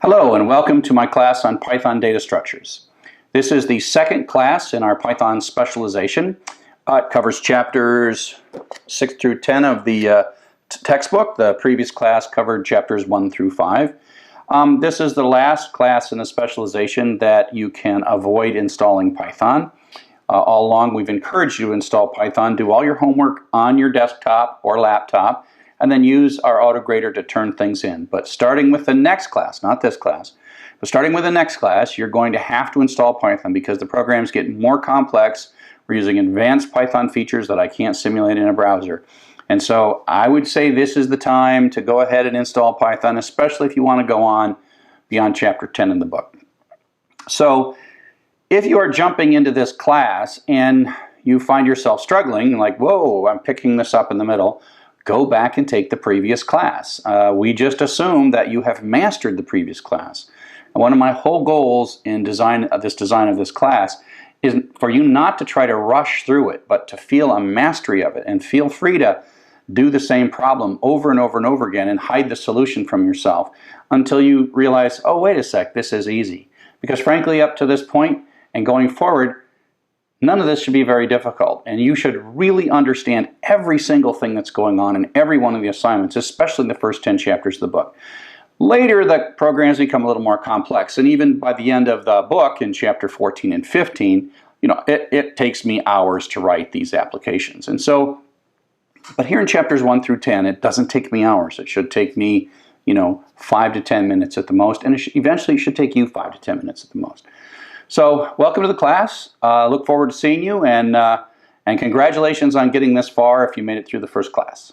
Hello and welcome to my class on Python data structures. This is the second class in our Python specialization. It covers chapters 6 through 10 of the textbook. The previous class covered chapters 1 through 5. This is the last class in the specialization that you can avoid installing Python. All along we've encouraged you to install Python, do all your homework on your desktop or laptop, and then use our autograder to turn things in. But starting with the next class, not this class, but starting with the next class, you're going to have to install Python because the programs get more complex. We're using advanced Python features that I can't simulate in a browser. And so I would say this is the time to go ahead and install Python, especially if you want to go on beyond chapter 10 in the book. So if you are jumping into this class and you find yourself struggling, like, whoa, I'm picking this up in the middle, go back and take the previous class. We just assume that you have mastered the previous class. And one of my whole goals in design of this class is for you not to try to rush through it, but to feel a mastery of it and feel free to do the same problem over and over and over again and hide the solution from yourself until you realize, oh, wait a sec, this is easy. Because frankly, up to this point and going forward, none of this should be very difficult, and you should really understand every single thing that's going on in every one of the assignments, especially in the first 10 chapters of the book. Later, the programs become a little more complex, and even by the end of the book, in chapter 14 and 15, it takes me hours to write these applications. And so, but here in chapters 1 through 10, it doesn't take me hours. It should take me, 5 to 10 minutes at the most, and eventually it should take you 5 to 10 minutes at the most. So welcome to the class. Look forward to seeing you, and congratulations on getting this far if you made it through the first class.